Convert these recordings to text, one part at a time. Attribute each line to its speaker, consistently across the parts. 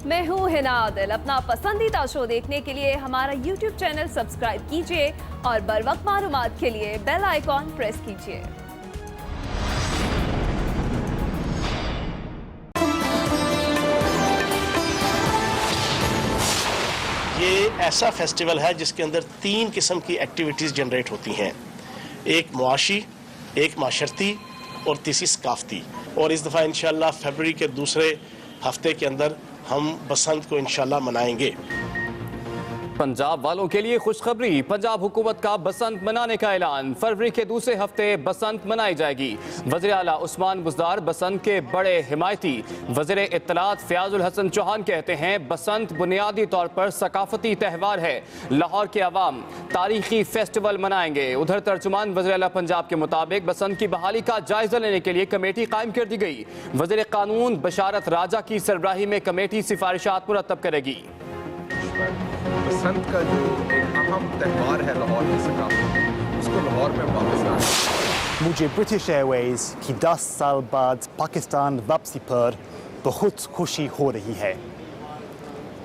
Speaker 1: मैं हूँ हिना आदिल। अपना पसंदीदा शो देखने के लिए हमारा YouTube चैनल सब्सक्राइब कीजिए और बर वक्त मालूमात के लिए बेल आइकॉन प्रेस कीजिए।
Speaker 2: ये ऐसा फेस्टिवल है जिसके अंदर 3 किस्म की एक्टिविटीज़ जनरेट होती हैं, एक मुआशी, एक माशरती और तीसरी सकाफती। और इस दफ़ा इंशाल्लाह फरवरी के दूसरे हफ्ते के अंदर हम बसंत को इंशाल्लाह मनाएंगे।
Speaker 3: पंजाब वालों के लिए खुशखबरी, पंजाब हुकूमत का बसंत मनाने का ऐलान। फरवरी के दूसरे हफ्ते बसंत मनाई जाएगी। वज़ीर आला उस्मान बुज़दार बसंत के बड़े हिमायती। वज़ीर इत्तलात फ़याज़ुल हसन चौहान कहते हैं बसंत बुनियादी तौर पर सकाफती त्यौहार है। लाहौर के अवाम तारीखी फेस्टिवल मनाएंगे। उधर तर्जुमान वज़ीर आला पंजाब के मुताबिक बसंत की बहाली का जायजा लेने के लिए कमेटी कायम कर दी गई। वज़ीर कानून बशारत राजा की सरबराही में कमेटी सिफारिशात मुरतब करेगी।
Speaker 4: बसंत का जो एक अहम त्यौहार है लाहौर की सकाफत, उसको लाहौर में वापस लाना।
Speaker 5: मुझे ब्रिटिश एयरवेज की 10 साल बाद पाकिस्तान वापसी पर बहुत खुशी हो रही है।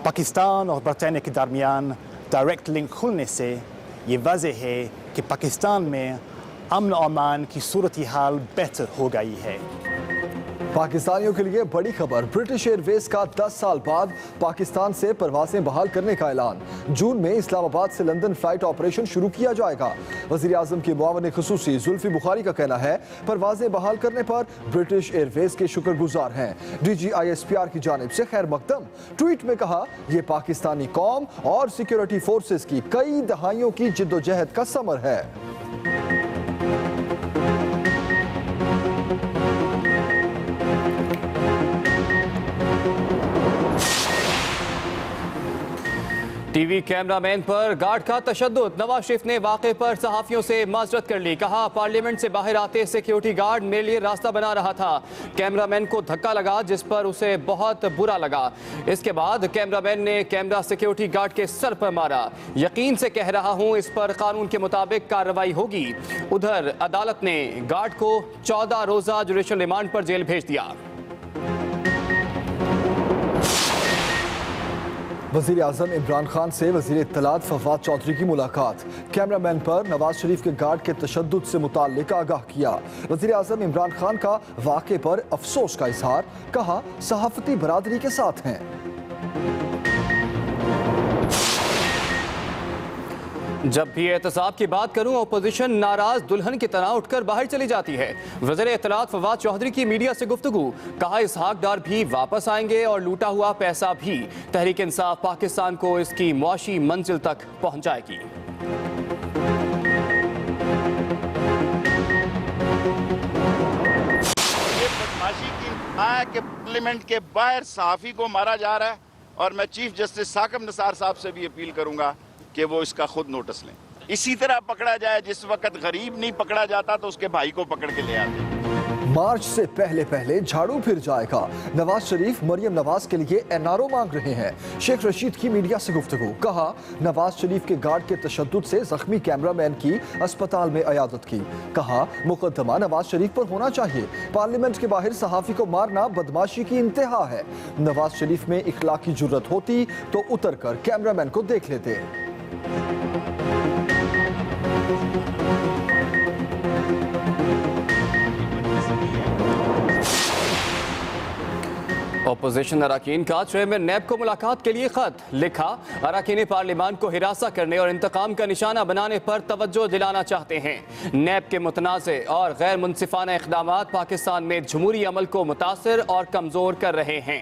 Speaker 5: पाकिस्तान और बरतानिया के दरमियान डायरेक्ट लिंक खुलने से ये वाज़ेह है कि पाकिस्तान में अमन और अमान की सूरत हाल बेहतर हो गई है।
Speaker 6: पाकिस्तानियों के लिए बड़ी खबर, ब्रिटिश एयरवेज का 10 साल बाद पाकिस्तान से परवाजें बहाल करने का ऐलान। जून में इस्लामाबाद से लंदन फ्लाइट ऑपरेशन शुरू किया जाएगा। वज़ीर आज़म के मुआविन खुसूसी जुल्फी बुखारी का कहना है परवाजें बहाल करने पर ब्रिटिश एयरवेज के शुक्रगुजार हैं। DGISPR की जानिब से खैर मकदम। ट्वीट में कहा यह पाकिस्तानी कौम और सिक्योरिटी फोर्सेस की कई दहाइयों की जिद्दोजहद का समर है।
Speaker 3: टीवी कैमरामैन पर गार्ड का तशद्दुद। नवाज शरीफ ने वाक़े पर सहाफ़ियों से माजरत कर ली। कहा पार्लियामेंट से बाहर आते सिक्योरिटी गार्ड मेरे लिए रास्ता बना रहा था। कैमरामैन को धक्का लगा जिस पर उसे बहुत बुरा लगा। इसके बाद कैमरामैन ने कैमरा सिक्योरिटी गार्ड के सर पर मारा। यकीन से कह रहा हूँ इस पर कानून के मुताबिक कार्रवाई होगी। उधर अदालत ने गार्ड को 14 रोज़ा जुडिशल रिमांड पर जेल भेज दिया।
Speaker 6: वज़ीर आज़म इमरान खान से वज़ीर इत्तलात फवाद चौधरी की मुलाकात। कैमरामैन पर नवाज शरीफ के गार्ड के तशद्दुद से मुताल्लिक आगाह किया। वज़ीर आज़म इमरान खान का वाक़े पर अफसोस का इजहार। कहा सहाफ़ती बरादरी के साथ हैं।
Speaker 3: जब भी एहतसाब की बात करूं अपोजिशन नाराज दुल्हन की तरह उठकर बाहर चली जाती है। वज़ीर इत्तलात फवाद चौधरी की मीडिया से गुफ्तगू। कहा इसहाक डार भी वापस आएंगे और लूटा हुआ पैसा भी तहरीक इंसाफ पाकिस्तान को इसकी मुआशी मंजिल तक पहुंचाएगी।
Speaker 7: ये बदमाशी की है कि पार्लियामेंट के बाहर सहाफ़ी को मारा जा रहा है और मैं चीफ जस्टिस साकिब निसार साहब से भी अपील करूंगा कि वो इसका खुद नोटिस लें। इसी तरह पकड़ा जाए, जिस वक्त गरीब नहीं पकड़ा जाता तो उसके भाई को पकड़ के ले आते।
Speaker 6: मार्च से पहले पहले झाड़ू फिर जाएगा। नवाज शरीफ मरियम नवाज के लिए NRO मांग रहे हैं। शेख रशीद की मीडिया से गुफ्तगू। कहा नवाज शरीफ के गार्ड के तशद्दुद से जख्मी कैमरामैन की अस्पताल में अयादत की। कहा मुकदमा नवाज शरीफ पर होना चाहिए। पार्लियामेंट के बाहर सहाफ़ी को मारना बदमाशी की इंतहा है। नवाज शरीफ में इखलाकी जुर्रत होती तो उतर कर कैमरामैन को देख लेते।
Speaker 3: अपोजिशन अरकान का चेयरमैन नैब को मुलाकात के लिए खत लिखा। अरकान पार्लियामान को हिरासा करने और इंतकाम का निशाना बनाने पर तवज्जो दिलाना चाहते हैं। नैब के मुतनाज़े और गैर मुनसिफाना इक़दामात पाकिस्तान में जमहूरी अमल को मुतासिर और कमज़ोर कर रहे हैं।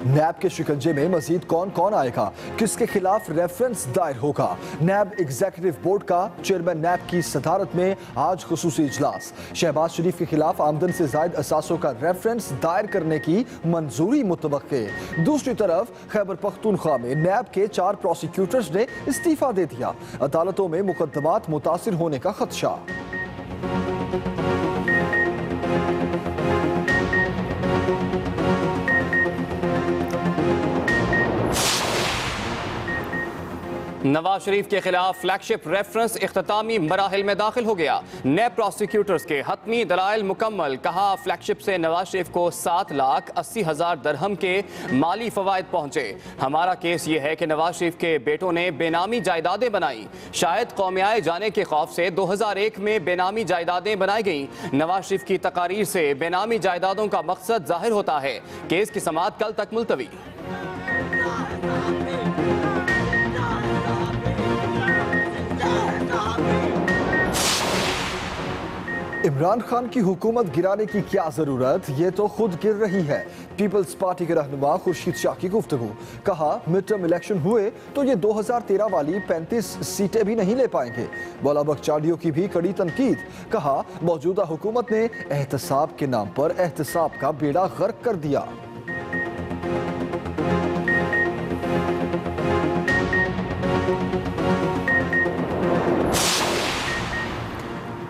Speaker 6: नैब के शिकंजे में मजीद कौन कौन आएगा, किसके खिलाफ रेफरेंस दायर होगा। नैब एग्जीक्यूटिव बोर्ड का चेयरमैन नैब की सदारत में आज खुसूसी इजलास। शहबाज शरीफ के खिलाफ आमदन से जायद असासों का रेफरेंस दायर करने की मंजूरी मुतवक्के। दूसरी तरफ खैबर पख्तूनख्वा में नैब के 4 प्रोसिक्यूटर्स ने इस्तीफा दे दिया। अदालतों में मुकदमात मुतासिर होने का खदशा।
Speaker 3: नवाज शरीफ के खिलाफ फ्लैगशिप रेफरेंस इख्तितामी मराहिल में दाखिल हो गया। नए प्रोसिक्यूटर्स के हतमी दलाइल मुकम्मल। कहा फ्लैगशिप से नवाज शरीफ को 7,80,000 दरहम के माली फवायद पहुंचे। हमारा केस ये है कि नवाज शरीफ के बेटों ने बेनामी जायदादें बनाई। शायद कौमियाए जाने के खौफ से 2001 में बेनामी जायदादें बनाई गई। नवाज शरीफ की तकारीर से बेनामी जायदादों का मकसद जाहिर होता है। केस की समाअत कल तक मुलतवी।
Speaker 6: इमरान खान की हुकूमत गिराने की क्या जरूरत, ये तो खुद गिर रही है। पीपल्स पार्टी के रहनुमा खुर्शीद शाह की गुफ्तगू। कहा मिड टर्म इलेक्शन हुए तो ये 2013 वाली 35 सीटें भी नहीं ले पाएंगे। मौला बख्तियारियों की भी कड़ी तनकीद। कहा मौजूदा हुकूमत ने एहतसाब के नाम पर एहतसाब का बेड़ा गर्क कर दिया।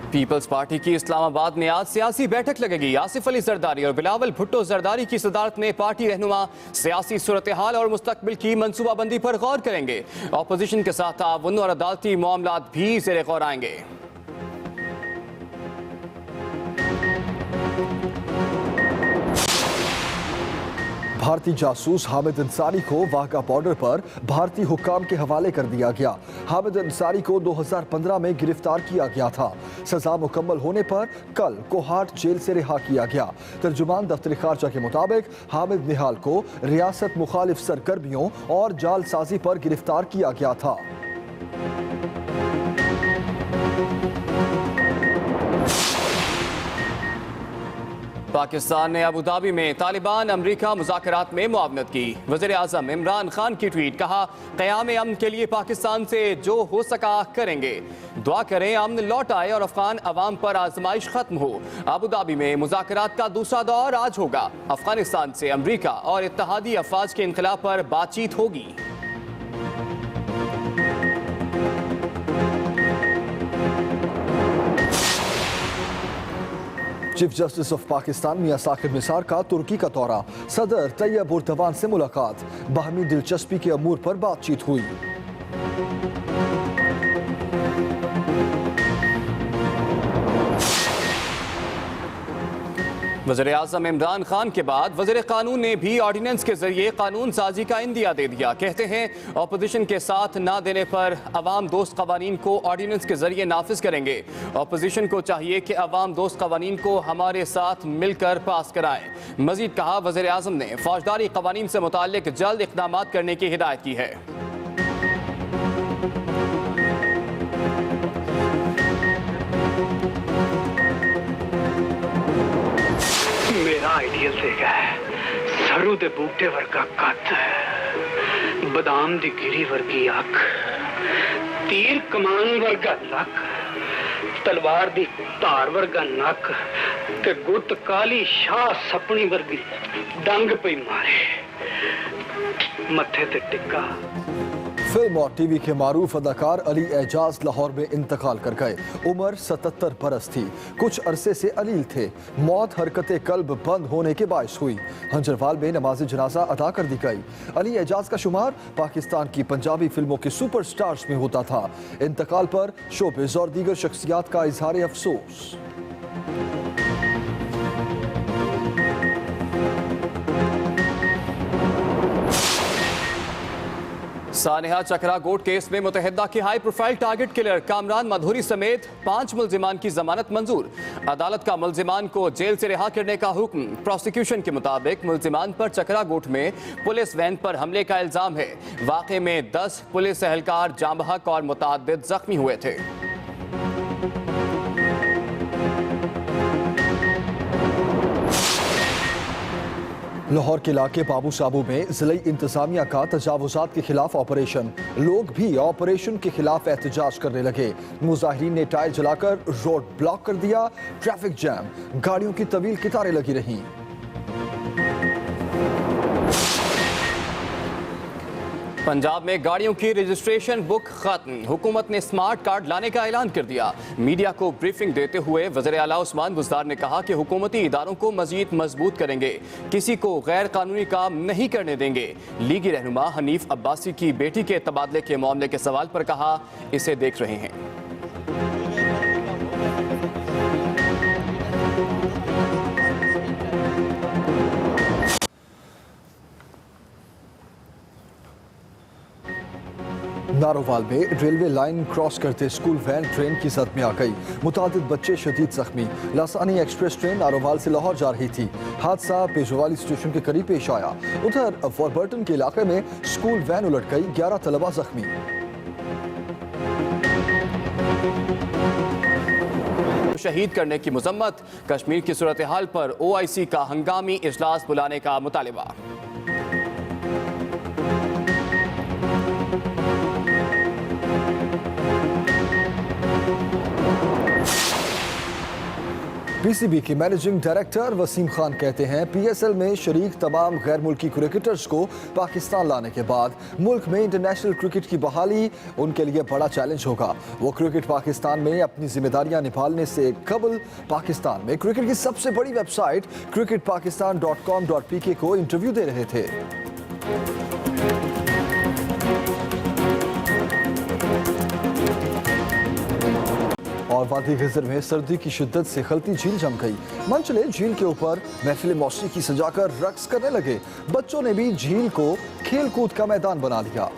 Speaker 3: पीपल्स पार्टी की इस्लामाबाद में आज सियासी बैठक लगेगी। आसिफ अली जरदारी और बिलावल भुट्टो जरदारी की सदारत में पार्टी रहनुमा सियासी सूरत हाल और मुस्तकबिल की मनसूबाबंदी पर गौर करेंगे। अपोजिशन के साथ ताउन और अदालती मामलात भी ज़ेरे गौर आएंगे।
Speaker 6: भारतीय जासूस हामिद अंसारी को वाघा बॉर्डर पर भारतीय हुक्काम के हवाले कर दिया गया। हामिद अंसारी को 2015 में गिरफ्तार किया गया था। सजा मुकम्मल होने पर कल कोहाट जेल से रिहा किया गया। तर्जुमान दफ्तर खारजा के मुताबिक हामिद निहाल को रियासत मुखालिफ सरगर्मियों और जालसाजी पर गिरफ्तार किया गया था।
Speaker 3: पाकिस्तान ने अबू धाबी में तालिबान अमरीका मुज़ाकरात में मुआवनत की। वज़ीर आज़म इमरान खान की ट्वीट। कहा क़याम अमन के लिए पाकिस्तान से जो हो सका करेंगे। दुआ करें अमन लौट आए और अफगान अवाम पर आजमाइश खत्म हो। अबू धाबी में मुज़ाकरात का दूसरा दौर आज होगा। अफगानिस्तान से अमरीका और इत्तेहादी अफवाज के इनक़िलाब पर बातचीत होगी।
Speaker 6: चीफ जस्टिस ऑफ पाकिस्तान मियां साकिब निसार का तुर्की का दौरा। सदर तैयब उर्दवान से मुलाकात। बाहमी दिलचस्पी के अमूर पर बातचीत हुई।
Speaker 3: वज़ीर आज़म इमरान खान के बाद वज़ीर कानून ने भी ऑर्डिनेंस के जरिए कानून साजी का इंदिया दे दिया। कहते हैं अपोजिशन के साथ ना देने पर अवाम दोस्त कवानीन को ऑर्डिनेंस के जरिए नाफिज करेंगे। अपोजिशन को चाहिए कि अवाम दोस्त कवानीन को हमारे साथ मिलकर पास कराएं। मजीद कहा वज़ीर आज़म ने फौजदारी कवानीन से मुताल्लिक जल्द इक़दाम करने की हिदायत की है।
Speaker 8: मेरा आइडियल देखा है सरू दे बूटे वर्गा कद, बदाम दी गिरी वर्गी अख, तीर कमान वर्गा लक, तलवार दी धार वर्गा नक ते गुत काली शाह सपनी वर्गी डंग पे मारे, मत्थे ते टिक्का।
Speaker 6: फिल्म और टीवी के मारूफ अदाकार अली एजाज लाहौर में इंतकाल कर गए। उम्र 77 बरस थी। कुछ अरसे से अलील थे। मौत हरकते कल्ब बंद होने के बायस हुई। हंजरवाल में नमाज जनाजा अदा कर दी गई। अली एजाज का शुमार पाकिस्तान की पंजाबी फिल्मों के सुपरस्टार्स में होता था। इंतकाल पर शोबिज़ और दीगर शख्सियात का इजहार अफसोस।
Speaker 3: सानेहा चकरा गोट केस में मुतहदा के high profile target killer Kamran Madhuri समेत 5 मुल्जिमान की जमानत मंजूर। अदालत का मुल्जिमान को जेल से रिहा करने का हुक्म। प्रोसिक्यूशन के मुताबिक मुल्जिमान पर चकरा गोट में पुलिस वैन पर हमले का इल्जाम है। वाक़े में 10 पुलिस एहलकार जाँ बहक और मुतअद्दिद जख्मी हुए थे।
Speaker 6: लाहौर के इलाके बाबू साबू में जिले इंतजामिया का तजावुजात के खिलाफ ऑपरेशन। लोग भी ऑपरेशन के खिलाफ एहतजाज करने लगे। मुजाहिरीन ने टायर जलाकर रोड ब्लॉक कर दिया। ट्रैफिक जैम, गाड़ियों की तवील कतारें लगी रहीं।
Speaker 3: पंजाब में गाड़ियों की रजिस्ट्रेशन बुक खत्म। हुकूमत ने स्मार्ट कार्ड लाने का ऐलान कर दिया। मीडिया को ब्रीफिंग देते हुए वज़ीर आला उस्मान बुज़दार ने कहा कि हुकूमती इदारों को मजीद मजबूत करेंगे, किसी को गैर कानूनी काम नहीं करने देंगे। लीगी रहनुमा हनीफ अब्बासी की बेटी के तबादले के मामले के सवाल पर कहा, इसे देख रहे हैं।
Speaker 6: नारोवाल में रेलवे लाइन क्रॉस करते स्कूल वैन ट्रेन की सद में आ गई। मुतादिद बच्चे शदीद जख्मी। लासानी एक्सप्रेस ट्रेन नारोवाल से लाहौर जा रही थी। हादसा पेशवाली स्टेशन के करीब पेश आया। उधर वॉरबर्टन के इलाके में स्कूल वैन उलट गई, 11 तलबा जख्मी।
Speaker 3: शहीद करने की मजम्मत। कश्मीर की सूरत हाल पर OIC का हंगामी इजलास बुलाने का मुतालिबा।
Speaker 6: PCB के मैनेजिंग डायरेक्टर वसीम खान कहते हैं PSL में शरीक तमाम गैर मुल्की क्रिकेटर्स को पाकिस्तान लाने के बाद मुल्क में इंटरनेशनल क्रिकेट की बहाली उनके लिए बड़ा चैलेंज होगा। वो क्रिकेट पाकिस्तान में अपनी जिम्मेदारियां निभाने से कबल पाकिस्तान में क्रिकेट की सबसे बड़ी वेबसाइट cricketpakistan.com.pk को इंटरव्यू दे रहे थे। और वादी खिज़र में सर्दी की शिद्दत से खलती झील जम गई। मंचले झील के ऊपर महफिल मौसीकी सजाकर रक्स करने लगे। बच्चों ने भी झील को खेल कूद का मैदान बना लिया।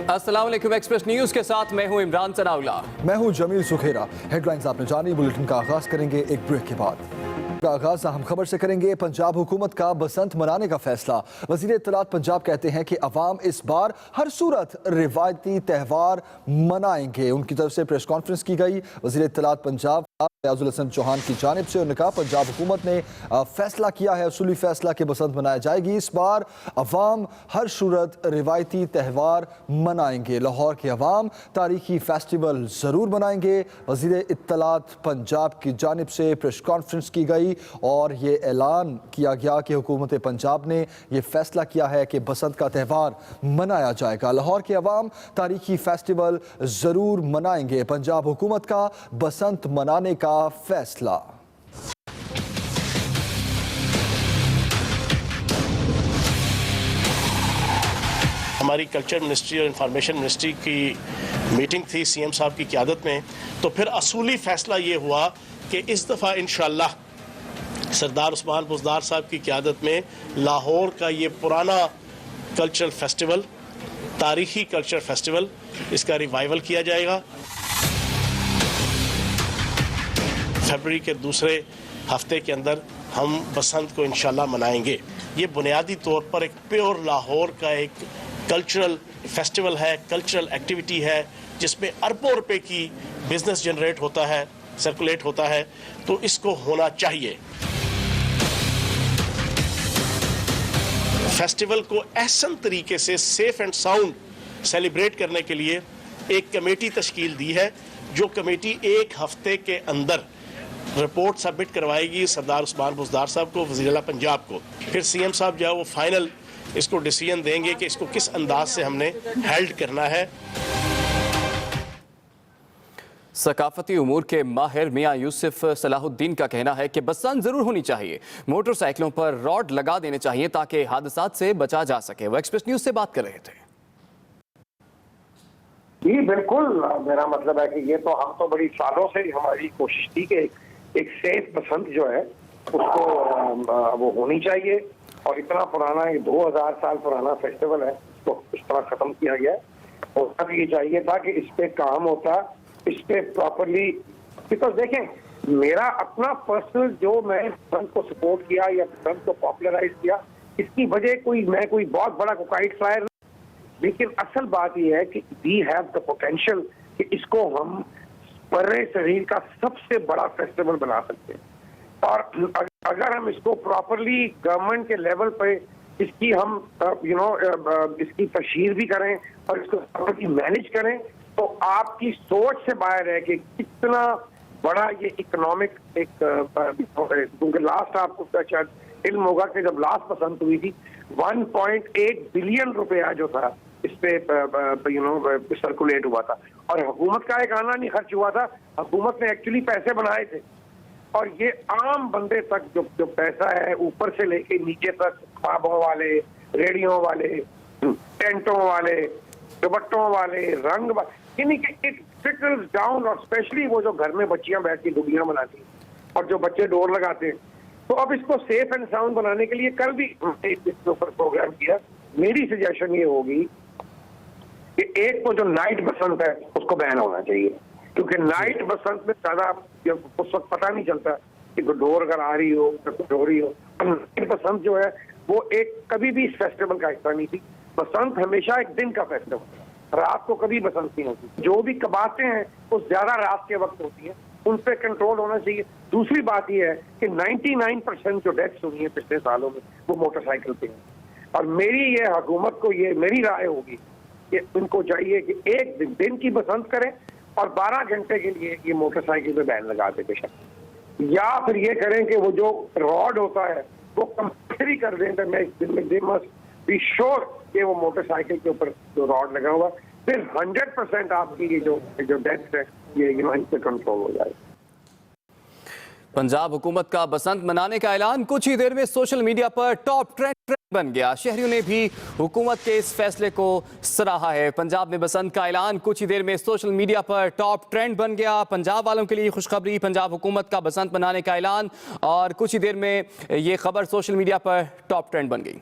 Speaker 3: अस्सलाम वालेकुम। एक्सप्रेस न्यूज के साथ मैं हूं इमरान सनाउल्ला।
Speaker 6: मैं हूं जमील सुखेरा। हेडलाइंस आपने जानी। बुलेटिन का आगाज करेंगे एक ब्रेक के बाद। आगाज अहम खबर से करेंगे। पंजाब हुकूमत का बसंत मनाने का फैसला। वजीर इत्तलात पंजाब कहते हैं कि अवाम इस बार हर सूरत रिवायती त्यौहार मनाएंगे। उनकी तरफ से प्रेस कॉन्फ्रेंस की गई। वजीर इत्तलात पंजाब फयाजुल हसन चौहान की जानिब से उन्होंने कहा पंजाब हुकूमत ने फैसला किया है, उसूली फैसला कि बसंत मनाई जाएगी। इस बार अवाम हर सूरत रिवायती त्यौहार मनाएंगे। लाहौर के अवाम तारीखी फेस्टिवल ज़रूर मनाएंगे। वजीर इत्तलात पंजाब की जानिब से प्रेस कॉन्फ्रेंस की गई और ये ऐलान किया गया कि हुकूमत पंजाब ने यह फैसला किया है कि बसंत का त्यौहार मनाया जाएगा। लाहौर के अवाम तारीखी फेस्टिवल ज़रूर मनाएंगे। पंजाब हुकूमत का बसंत मनाने का फैसला।
Speaker 2: हमारी कल्चर मिनिस्ट्री और इंफॉर्मेशन मिनिस्ट्री की मीटिंग थी CM साहब की क़यादत में, तो फिर असूली फ़ैसला ये हुआ कि इस दफ़ा इंशाअल्लाह सरदार उस्मान बुज़दार साहब की क़यादत में लाहौर का ये पुराना कल्चरल फेस्टिवल, तारीख़ी कल्चर फेस्टिवल, इसका रिवाइवल किया जाएगा। फरवरी के दूसरे हफ्ते के अंदर हम बसंत को इंशाल्लाह मनाएंगे। ये बुनियादी तौर पर एक प्योर लाहौर का एक कल्चरल फेस्टिवल है, कल्चरल एक्टिविटी है, जिसमें अरबों रुपए की बिजनेस जनरेट होता है, सर्कुलेट होता है, तो इसको होना चाहिए। फेस्टिवल को एहसन तरीके से सेफ एंड साउंड सेलिब्रेट करने के लिए एक कमेटी तश्कील दी है, जो कमेटी एक हफ्ते के अंदर रिपोर्ट सबमिट करवाएगी सरदार उस्मान बुज़दार साहब को, वज़ीर आला पंजाब को। फिर CM साहब जो है वो फाइनल इसको डिसीजन देंगे कि इसको किस अंदाज से हमने हेल्ड करना है।
Speaker 3: सकाफती उमूर के माहिर मियां यूसुफ सलाहुद्दीन का कहना है कि बसंत जरूर होनी चाहिए। मोटरसाइकिलों पर रॉड लगा देने चाहिए ताकि हादसात से बचा जा सके। वो एक्सप्रेस न्यूज से बात कर रहे थे।
Speaker 9: जी बिल्कुल, मेरा मतलब है कि ये तो हम तो बड़ी सालों से हमारी कोशिश थी कि एक सेफ बसंत जो है उसको वो होनी चाहिए। और इतना पुराना, ये 2000 साल पुराना फेस्टिवल है, उसको इस तरह खत्म किया गया है। होना भी ये चाहिए था कि इस पे काम होता, इस पे प्रॉपरली, बिकॉज देखें मेरा अपना पर्सनल जो मैं बसंत को सपोर्ट किया या बसंत को पॉपुलराइज किया, इसकी वजह मैं कोई बहुत बड़ा काइट फ्लायर, लेकिन असल बात यह है कि वी हैव द पोटेंशियल कि इसको हम बर्रे शरीर का सबसे बड़ा फेस्टिवल बना सकते हैं। और अगर हम इसको प्रॉपरली गवर्नमेंट के लेवल पे इसकी हम इसकी तशहीर भी करें और इसको मैनेज करें, तो आपकी सोच से बाहर है कि कितना बड़ा ये इकोनॉमिक एक क्योंकि लास्ट आपको शायद इल्म होगा कि जब लास्ट पसंद हुई थी 1.8 बिलियन रुपया जो था इस पे सर्कुलेट हुआ था, और हुकूमत का एक आना नहीं खर्च हुआ था, हुकूमत ने एक्चुअली पैसे बनाए थे। और ये आम बंदे तक जो पैसा है ऊपर से लेके नीचे तक, ख्वाबों वाले, रेडियो वाले, टेंटों वाले, दुपट्टों वाले, रंग यानी कि इट ट्रिकल्स डाउन, और स्पेशली वो जो घर में बच्चियां बैठ के गुड़ियां बनाती हैं और जो बच्चे डोर लगाते हैं। तो अब इसको सेफ एंड साउंड बनाने के लिए कल भी इसके ऊपर प्रोग्राम किया। मेरी सजेशन ये होगी कि एक तो जो नाइट बसंत है उसको बैन होना चाहिए, क्योंकि नाइट बसंत में ज्यादा उस वक्त पता नहीं चलता कि डोर अगर आ रही हो या कुछ हो रही हो। नाइट बसंत जो है वो एक कभी भी इस फेस्टिवल का हिस्सा नहीं थी। बसंत हमेशा एक दिन का फेस्टिवल है, रात को कभी बसंत नहीं होती। जो भी कबातें हैं वो ज्यादा रात के वक्त होती है, उन पे कंट्रोल होना चाहिए। दूसरी बात यह है कि 99% जो डेथ्स हुई है पिछले सालों में वो मोटरसाइकिल पे हैं, और मेरी ये हुकूमत को ये मेरी राय होगी कि उनको चाहिए कि एक दिन की बसंत करें और 12 घंटे के लिए ये मोटरसाइकिल पे बैन लगा दे बेशक, या फिर ये करें कि वो जो रॉड होता है वो कंपल्सरी कर दें कि मैं दे मस्ट बी श्योर कि वो मोटरसाइकिल के ऊपर जो रॉड लगा हुआ, फिर 100% आपकी ये जो डेथ है ये इन पे कंट्रोल हो जाए।
Speaker 3: पंजाब हुकूमत का बसंत मनाने का ऐलान कुछ ही देर में सोशल मीडिया पर टॉप ट्रेंड बन गया। शहरियों ने भी हुकूमत के इस फैसले को सराहा है। पंजाब में बसंत का ऐलान कुछ ही देर में सोशल मीडिया पर टॉप ट्रेंड बन गया। पंजाब वालों के लिए खुशखबरी, पंजाब हुकूमत का बसंत मनाने का ऐलान, और कुछ ही देर में ये खबर सोशल मीडिया पर टॉप ट्रेंड बन गई।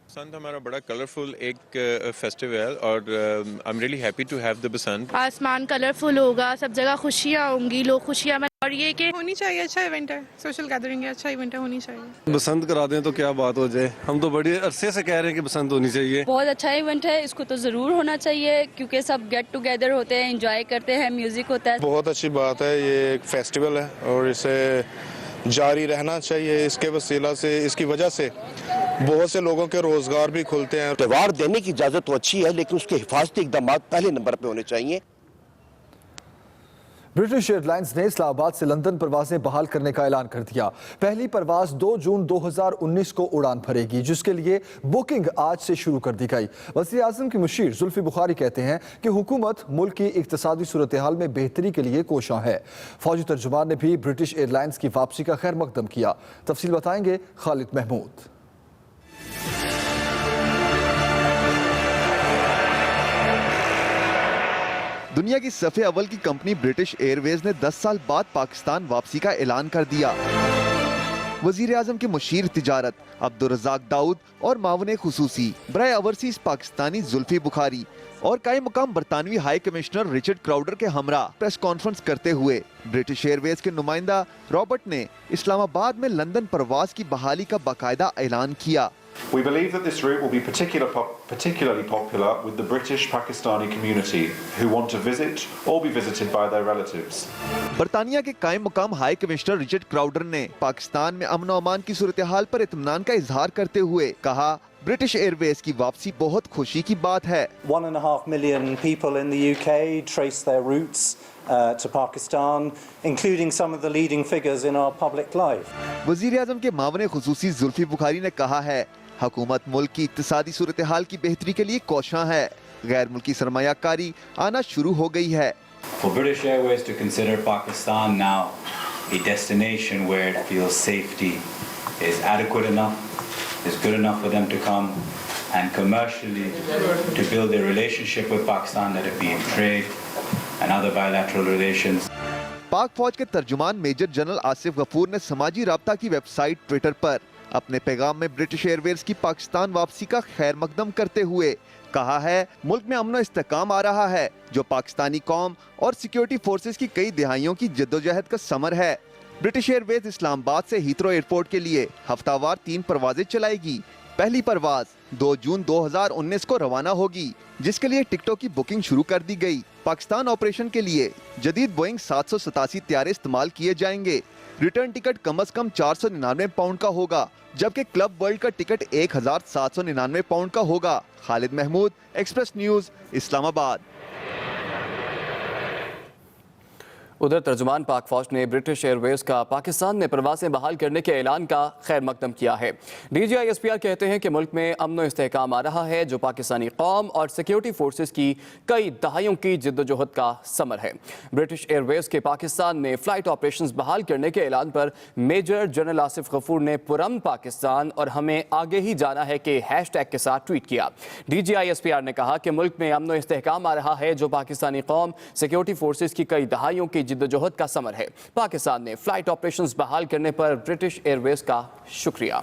Speaker 10: बसंत हमारा बड़ा कलरफुल एक फेस्टिवल है और I am really happy to have the Basant.
Speaker 11: आसमान कलरफुल होगा, सब जगह खुशियाँ होंगी, लोग खुशियाँ और ये कि
Speaker 12: होनी चाहिए। अच्छा इवेंट है, सोशल गैदरिंग है, अच्छा इवेंट है, होनी चाहिए।
Speaker 13: बसंत करा दें तो क्या बात हो जाए। हम तो बड़ी अरसे से कह रहे हैं कि बसंत होनी चाहिए।
Speaker 14: बहुत अच्छा इवेंट है, इसको तो जरूर होना चाहिए क्योंकि सब गेट टुगेदर होते हैं, एंजॉय करते हैं, म्यूजिक होता है।
Speaker 15: बहुत अच्छी बात है, ये एक फेस्टिवल है और इसे जारी रहना चाहिए। इसके वसीला से, इसकी वजह से बहुत से लोगों के रोजगार भी खुलते हैं।
Speaker 16: त्यौहार देने की इजाजत तो अच्छी है, लेकिन उसके हिफाजती इकदाम पहले नंबर पे होने चाहिए।
Speaker 6: ब्रिटिश एयरलाइंस ने इस्लामाबाद से लंदन परवाजें बहाल करने का ऐलान कर दिया। पहली परवाज 2 जून 2019 को उड़ान भरेगी, जिसके लिए बुकिंग आज से शुरू कर दी गई। वज़ीर आज़म की मुशीर जुल्फी बुखारी कहते हैं कि हुकूमत मुल्क की इक्तिसादी सूरत हाल में बेहतरी के लिए कोशां है। फौजी तर्जुमान ने भी ब्रिटिश एयरलाइंस की वापसी का खैर मकदम किया। तफसील बताएंगे खालिद महमूद।
Speaker 17: दुनिया की सफ़े अव्वल की कंपनी ब्रिटिश एयरवेज ने 10 साल बाद पाकिस्तान वापसी का ऐलान कर दिया। वजीर आजम के मुशीर तिजारत अब्दुल रज़ाक दाऊद और मावने खुसूसी बराए ओवरसीज पाकिस्तानी जुल्फी बुखारी और कायम मुकाम बरतानवी हाई कमिश्नर रिचर्ड क्राउडर के हमरा प्रेस कॉन्फ्रेंस करते हुए ब्रिटिश एयरवेज के नुमाइंदा रॉबर्ट ने इस्लामाबाद में लंदन परवाज की बहाली का बाकायदा ऐलान किया।
Speaker 18: We believe that this route will be particularly popular with the British Pakistani community who want to visit or be visited by their relatives.
Speaker 17: बरतानिया के कायम मुकाम हाई कमिश्नर रिचर्ड क्राउडर ने पाकिस्तान में अमन और अमान की सूरत हाल पर इत्मीनान का इजहार करते हुए कहा, ब्रिटिश एयरवेज की वापसी बहुत खुशी की बात है।
Speaker 19: 1.5 million people in the UK trace their roots to Pakistan, including some of the leading figures in our public life.
Speaker 17: वजीर आजम के मावने खुसूसी जुल्फी बुखारी ने कहा है, हुकूमत मुल्क की इक्तिसादी सूरत हाल की बेहतरी के लिए कोशां है। गैर मुल्की सरमायाकारी आना शुरू हो गई है।
Speaker 20: For British Airways to consider Pakistan now a destination where it feels safety is adequate enough, is good enough for them to come, and commercially to build a relationship with Pakistan, let it be in trade and other bilateral relations.
Speaker 17: पाक फौज के तर्जुमान major general Asif Ghafoor ने समाजी राब्ता की website Twitter पर अपने पैगाम में ब्रिटिश एयरवेज की पाकिस्तान वापसी का खैर मकदम करते हुए कहा है, मुल्क में अमन इस्तेकाम आ रहा है जो पाकिस्तानी कौम और सिक्योरिटी फोर्सेस की कई दिहाइयों की जद्दोजहद का समर है। ब्रिटिश एयरवेज इस्लामाबाद से हीथ्रो एयरपोर्ट के लिए हफ्तावार 3 परवाजें चलाएगी। पहली परवाज 2 जून 2019 को रवाना होगी, जिसके लिए टिकटों की बुकिंग शुरू कर दी गई। पाकिस्तान ऑपरेशन के लिए जदीद बोइंग 787 तैयारे इस्तेमाल किए जाएंगे। रिटर्न टिकट कम से कम 499 पाउंड का होगा, जबकि क्लब वर्ल्ड का टिकट 1799 पाउंड का होगा। Khalid Mahmood, Express News, Islamabad.
Speaker 3: उधर तर्जुमान पाक फौज ने ब्रिटिश एयरवेज का पाकिस्तान में प्रवासें बहाल करने के ऐलान का खैर मकदम किया है। DGISPR कहते हैं कि मुल्क में अमन व इस्तेहकाम आ रहा है, जो पाकिस्तानी कौम और सिक्योरिटी फोर्सेस की कई दहाइयों की जिद्दोजहद का समर है। ब्रिटिश एयरवेज के पाकिस्तान में फ़्लाइट ऑपरेशंस बहाल करने के ऐलान पर मेजर जनरल आसिफ गफूर ने पुरम पाकिस्तान और हमें आगे ही जाना है के हैशटैग के साथ ट्वीट किया। DGISPR ने कहा कि मुल्क में अमन व इस्तेहकाम आ रहा है, जो पाकिस्तानी कौम सिक्योरिटी फोर्सेस की कई दहाइयों की जिद्दोजहद का समर है। पाकिस्तान ने फ्लाइट ऑपरेशंस बहाल करने पर ब्रिटिश एयरवेज का शुक्रिया।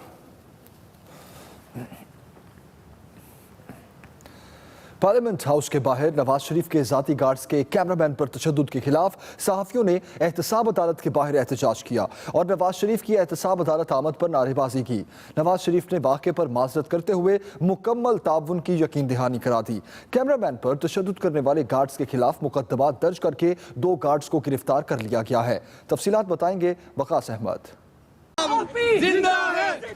Speaker 6: पार्लियामेंट हाउस के बाहर नवाज शरीफ के जाती गार्ड्स के कैमरामैन पर तशद्दुद के खिलाफ सहाफ़ियों ने एहतसाब अदालत के बाहर एहतजाज किया और नवाज शरीफ की एहतसाब अदालत आमद पर नारेबाजी की। नवाज शरीफ ने वाक़े पर माजरत करते हुए मुकम्मल ताउन की यकीन दहानी करा दी। कैमरामैन पर तशद्दुद करने वाले गार्ड्स के खिलाफ मुकदमा दर्ज करके 2 गार्ड्स को गिरफ्तार कर लिया गया है। तफसीलात बताएंगे वकास अहमद।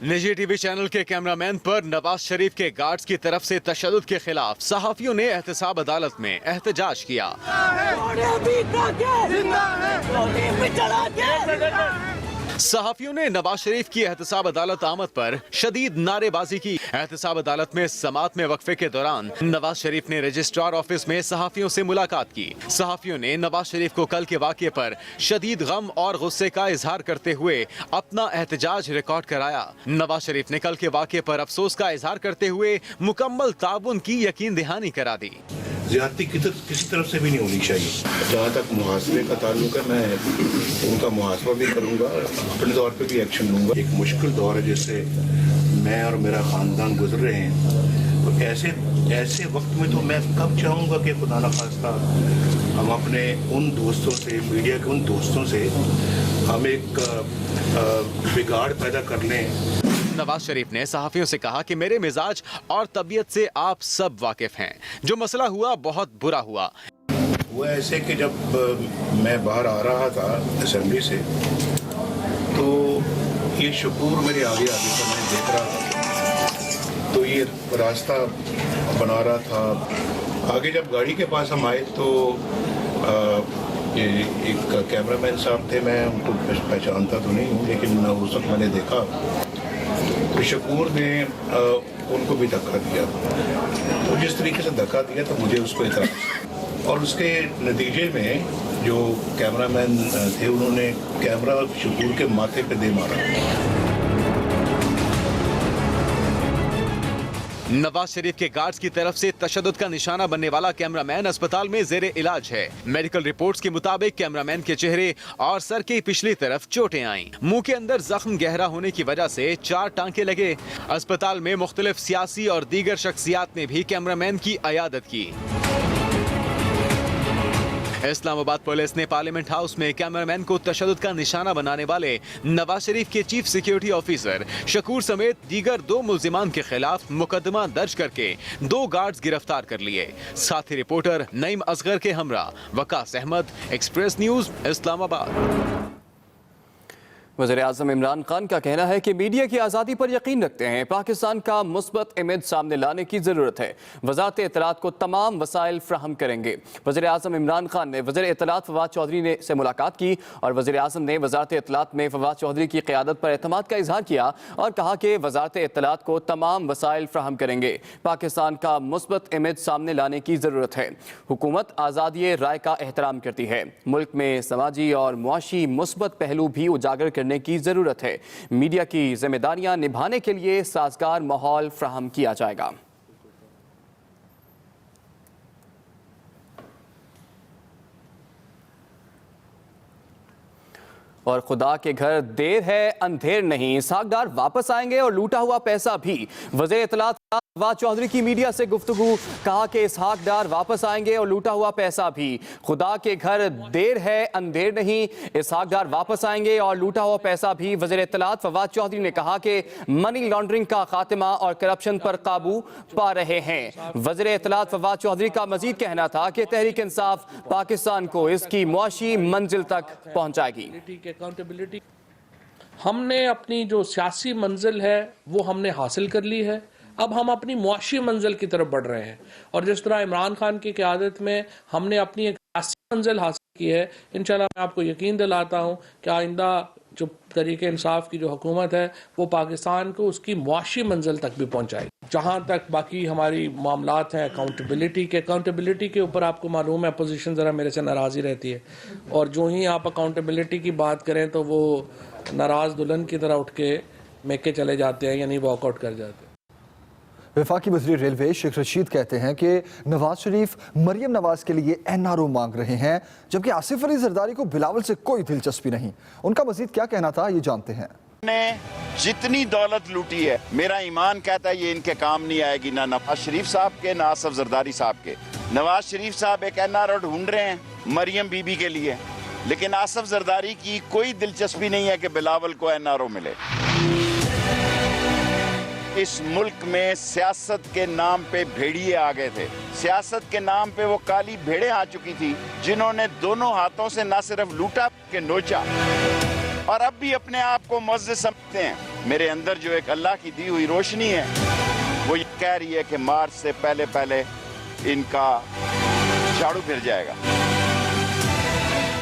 Speaker 21: निजी टीवी चैनल के कैमरामैन पर नवाज शरीफ के गार्ड्स की तरफ से तशद्दुद के खिलाफ सहाफियों ने एहतसाब अदालत में एहतजाज किया। सहाफियों ने नवाज शरीफ की एहतसाब अदालत आमद पर शदीद नारेबाजी की। एहतसाब अदालत में समात में वक्फे के दौरान नवाज शरीफ ने रजिस्ट्रार ऑफिस में सहाफियों से मुलाकात की। सहाफियों ने नवाज शरीफ को कल के वाक़े पर शदीद गम और गुस्से का इजहार करते हुए अपना एहतजाज रिकॉर्ड कराया। नवाज शरीफ ने कल के वाक़े पर अफसोस का इजहार करते हुए मुकम्मल ताउन की यकीन दहानी करा दी।
Speaker 22: ज़्यादती किसी तरफ से भी नहीं होनी चाहिए। जहाँ तक मुहासबे का ताल्लुक है, मैं उनका मुहासबा भी करूँगा, अपने तौर पे भी एक्शन लूँगा। एक मुश्किल दौर है जिससे मैं और मेरा ख़ानदान गुजर रहे हैं, तो ऐसे वक्त में तो मैं कब चाहूँगा कि खुदा न खास्ता हम अपने उन दोस्तों से, मीडिया के उन दोस्तों से हम एक बिगाड़ पैदा कर लें।
Speaker 21: नवाज शरीफ ने सहाफियों से कहा कि मेरे मिजाज और तबीयत से आप सब वाकिफ हैं। जो मसला हुआ बहुत बुरा हुआ।
Speaker 22: वो ऐसे कि जब मैं बाहर आ रहा था असेंबली से, तो ये शकूर मेरे आगे था, मैं देख रहा था, तो ये रास्ता बना रहा था। आगे जब गाड़ी के पास हम आए तो ये एक कैमरामैन साहब थे, मैं उनको पहचानता तो नहीं हूँ, लेकिन उस वक्त मैंने देखा तो शकूर ने उनको भी धक्का दिया। तो जिस तरीके से धक्का दिया तो मुझे उसको इतराज़, और उसके नतीजे में जो कैमरामैन थे उन्होंने कैमरा शकूर के माथे पे दे मारा।
Speaker 21: नवाज शरीफ के गार्ड्स की तरफ से तशद्दुद का निशाना बनने वाला कैमरामैन अस्पताल में जेरे इलाज है। मेडिकल रिपोर्ट्स के मुताबिक कैमरामैन के चेहरे और सर की पिछली तरफ चोटें आईं। मुंह के अंदर जख्म गहरा होने की वजह से 4 टांके लगे। अस्पताल में मुख्तलिफ सियासी और दीगर शख्सियात ने भी कैमरामैन की अयादत की। इस्लामाबाद पुलिस ने पार्लियामेंट हाउस में कैमरामैन को तशद्दुद का निशाना बनाने वाले नवाज शरीफ के चीफ सिक्योरिटी ऑफिसर शकूर समेत दीगर 2 मुल्जिमान के खिलाफ मुकदमा दर्ज करके 2 गार्ड्स गिरफ्तार कर लिए। साथी रिपोर्टर नईम असगर के हमरा वकास अहमद, एक्सप्रेस न्यूज, इस्लामाबाद।
Speaker 3: वज़ीर-ए-आज़म इमरान खान का कहना है कि मीडिया की आज़ादी पर यकीन रखते हैं। पाकिस्तान का मुस्बत इमेज सामने लाने की ज़रूरत है। वज़ारत इत्तलात को तमाम वसाइल फ्राहम करेंगे। वज़ीर-ए-आज़म इमरान खान ने वज़ीर इत्तलात फवाद चौधरी से मुलाकात की और वज़ीर-ए-आज़म ने वज़ारत इत्तलात में फवाद चौधरी की क़यादत पर एतमाद का इजहार किया और कहा कि वज़ारत इत्तलात को तमाम वसाइल फ्राहम करेंगे। पाकिस्तान का मुस्बत इमेज सामने लाने की ज़रूरत है। हुकूमत आज़ादी राय का एहतराम करती है। मुल्क में समाजी और मुआशी मुस्बत पहलू भी उजागर करने की जरूरत है। मीडिया की जिम्मेदारियां निभाने के लिए साजगार माहौल फ्राहम किया जाएगा। और खुदा के घर देर है अंधेर नहीं, इसहाक डार वापस आएंगे और लूटा हुआ पैसा भी। वज़ीर इत्तलात फवाद चौधरी की मीडिया से गुफ्तगू, कहा कि इसहाक डार वापस आएंगे और लूटा हुआ पैसा भी। खुदा के घर देर है अंधेर नहीं, इसहाक डार वापस आएंगे और लूटा हुआ पैसा भी। वज़ीर इत्तलात फवाद चौधरी ने कहा कि मनी लॉन्ड्रिंग का खात्मा और करप्शन पर काबू पा रहे हैं। वज़ीर इत्तलात फवाद चौधरी का मजीद कहना था कि तहरीक इंसाफ पाकिस्तान को इसकी मुआशी मंजिल तक पहुंचाएगी।
Speaker 1: हमने अपनी जो सियासी मंजिल है वो हमने हासिल कर ली है, अब हम अपनी मुआशी मंजिल की तरफ बढ़ रहे हैं। और जिस तरह इमरान खान की क़यादत में हमने अपनी एक सियासी मंजिल हासिल की है, इंशाल्लाह मैं आपको यकीन दिलाता हूँ कि आइंदा जो तरीके इंसाफ की जो हुकूमत है वो पाकिस्तान को उसकी मुआशी मंजिल तक भी पहुँचाएगी। जहाँ तक बाकी हमारी मामलात हैं अकाउंटेबिलिटी के ऊपर, आपको मालूम है अपोजिशन ज़रा मेरे से नाराज़ी रहती है, और जो ही आप अकाउंटेबिलिटी की बात करें तो वो नाराज़ दुल्हन की तरह उठ के मेके चले जाते हैं, यानी वॉकआउट कर जाते हैं।
Speaker 6: वफाकी वज़ीर रेलवे शेख रशीद कहते हैं कि नवाज शरीफ मरियम नवाज के लिए NRO मांग रहे हैं, जबकि आसिफ अली जरदारी को बिलावल से कोई दिलचस्पी नहीं। उनका मजीद क्या कहना था ये जानते हैं।
Speaker 7: ने जितनी दौलत लूटी है, मेरा ईमान कहता है ये इनके काम नहीं आएगी, ना नवाज शरीफ साहब के ना आसिफ जरदारी साहब के। नवाज शरीफ साहब एक NRO ढूंढ रहे हैं मरियम बीबी के लिए, लेकिन आसिफ जरदारी की कोई दिलचस्पी नहीं है कि बिलावल को NRO मिले। इस मुल्क में सियासत के नाम पे भेड़िए आ गए थे, सियासत के नाम पे वो काली भेड़ें आ चुकी थी, जिन्होंने दोनों हाथों से ना सिर्फ लूटा के नोचा, और अब भी अपने आप को मुअज़्ज़िज़ समझते हैं। मेरे अंदर जो एक अल्लाह की दी हुई रोशनी है वो ये कह रही है कि मार्च से पहले पहले इनका झाड़ू फिर जाएगा।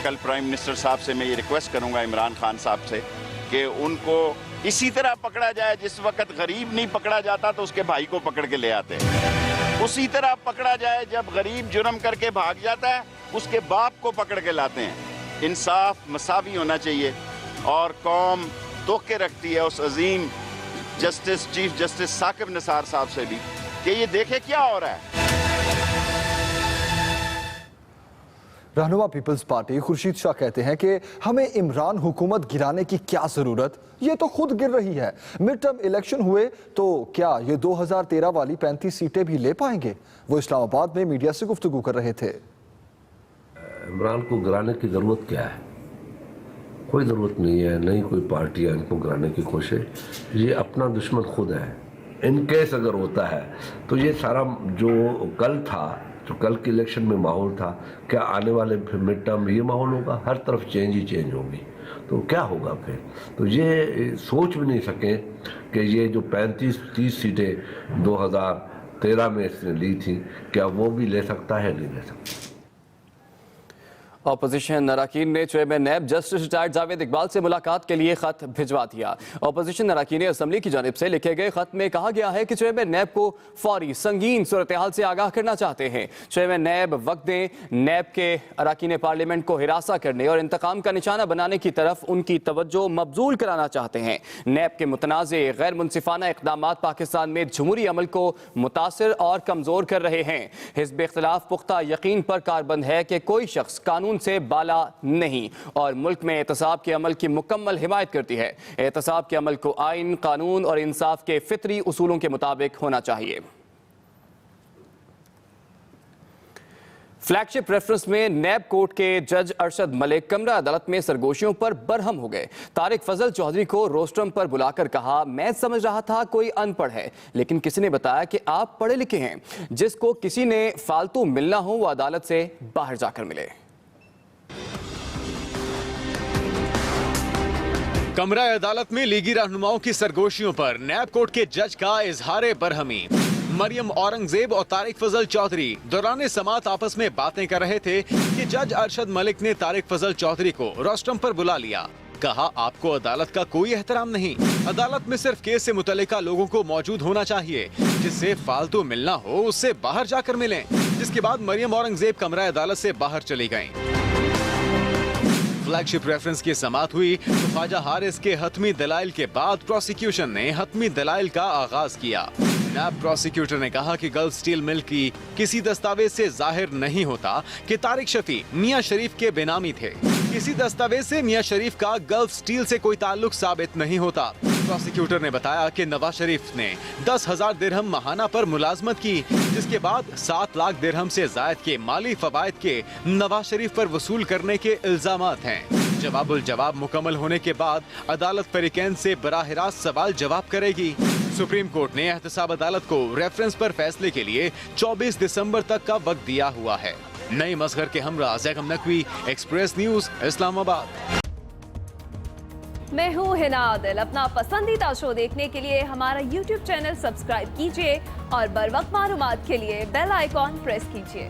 Speaker 7: कल प्राइम मिनिस्टर साहब से मैं ये रिक्वेस्ट करूंगा इमरान खान साहब से कि उनको इसी तरह पकड़ा जाए, जिस वक्त गरीब नहीं पकड़ा जाता तो उसके भाई को पकड़ के ले आते हैं, उसी तरह पकड़ा जाए जब गरीब जुर्म करके भाग जाता है उसके बाप को पकड़ के लाते हैं। इंसाफ मसावी होना चाहिए, और कौम तोके रखती है उस अजीम justice chief justice Saqib Nisar साहब से भी कि ये देखे क्या हो रहा है।
Speaker 6: रहनुमा पीपल्स पार्टी खुर्शीद शाह कहते हैं कि हमें इमरान हुकूमत गिराने की क्या ज़रूरत, ये तो खुद गिर रही है। मिड टर्म इलेक्शन हुए तो क्या ये 2013 वाली 35 सीटें भी ले पाएंगे? वो इस्लामाबाद में मीडिया से गुफ्तगू कर रहे थे।
Speaker 4: इमरान को गिराने की ज़रूरत क्या है? कोई ज़रूरत नहीं है, नहीं कोई पार्टी है इनको गिराने की कोशिश। ये अपना दुश्मन खुद है। इन केस अगर होता है तो ये सारा जो कल था, जो कल के इलेक्शन में माहौल था, क्या आने वाले फिर मिड टर्म में ये माहौल होगा? हर तरफ चेंज ही चेंज होगी, तो क्या होगा फिर? तो ये सोच भी नहीं सकें कि ये जो 35-30 सीटें 2013 में इसने ली थी, क्या वो भी ले सकता है? नहीं ले सकता।
Speaker 3: ऑपोजिशन अरकान ने chairman NAB justice retired Javed Iqbal से मुलाकात के लिए खत भिजवा दिया। ऑपोजिशन अरकान असम्बली की जानिब से लिखे गए खत में कहा गया है कि चेयरमैन नैब को फौरी संगीन सूरत हाल से आगाह करना चाहते हैं। चेयरमैन नैब वक्त दें, नैब के अरकान पार्लियामेंट को हिरासा करने और इंतकाम का निशाना बनाने की तरफ उनकी तवज्जो मबजूल कराना चाहते हैं। नैब के मुतनाज़े गैर मुनसिफाना इक़दामात पाकिस्तान में जमहूरी अमल को मुतासर और कमज़ोर कर रहे हैं। हिज़्ब इख्तिलाफ पुख्ता यकीन पर कारबंद है कि कोई शख्स कानून से बाला नहीं और मुल्क में एहतसाब के अमल की मुकम्मल हिमायत करती है। एहतसाब के अमल को आइन, कानून और इंसाफ के फितरी उसूलों के मुताबिक होना चाहिए। फ्लैगशिप रेफरेंस में नैब कोर्ट के जज अरशद मलिक कमरा अदालत में सरगोशियों पर बरहम हो गए। तारिक फजल चौधरी को रोस्ट्रम पर बुलाकर कहा, मैं समझ रहा था कोई अनपढ़ है, लेकिन किसी ने बताया कि आप पढ़े लिखे हैं। जिसको किसी ने फालतू मिलना हो वो अदालत से बाहर जाकर मिले।
Speaker 21: कमरा अदालत में लीगी रहनुमाओं की सरगोशियों पर नैब कोर्ट के जज का इजहार बरहमी। मरियम औरंगजेब और तारिक फजल चौधरी दौरान समात आपस में बातें कर रहे थे कि जज अरशद मलिक ने तारिक फजल चौधरी को रोस्ट्रम पर बुला लिया। कहा, आपको अदालत का कोई एहतराम नहीं, अदालत में सिर्फ केस से मुतल्लिका लोगों को मौजूद होना चाहिए, जिससे फालतू मिलना हो उससे बाहर जाकर मिलें। जिसके बाद मरियम औरंगजेब कमरा अदालत से बाहर चली गयी। फ्लैगशिप रेफरेंस की समात हुई तो ख्वाजा हारिस के हतमी दलाइल के बाद प्रोसिक्यूशन ने हतमी दलाइल का आगाज किया। नैब प्रोसिक्यूटर ने कहा कि गल्फ स्टील मिल की किसी दस्तावेज से जाहिर नहीं होता कि तारिक शफी मियां शरीफ के बेनामी थे। किसी दस्तावेज से मियां शरीफ का गल्फ स्टील से कोई ताल्लुक साबित नहीं होता। प्रोसिक्यूटर ने बताया कि नवाज शरीफ ने 10,000 दिरहम माहाना पर मुलाजमत की, जिसके बाद 7 लाख दिरहम से जायद के माली फवायद के नवाज शरीफ पर वसूल करने के इल्जामात हैं। जवाबुल जवाब मुकम्मल होने के बाद अदालत फरीकैन से बराह रास्त सवाल जवाब करेगी। सुप्रीम कोर्ट ने एहतसाब अदालत को रेफरेंस पर फैसले के लिए 24 दिसंबर तक का वक्त दिया हुआ है। नई मसगर के हमरा जैकम नकवी, एक्सप्रेस न्यूज, इस्लामाबाद।
Speaker 5: मैं हूँ हिना आदिल। अपना पसंदीदा शो देखने के लिए हमारा YouTube चैनल सब्सक्राइब कीजिए और बर वक्त मालूमात के लिए बेल आइकॉन प्रेस कीजिए।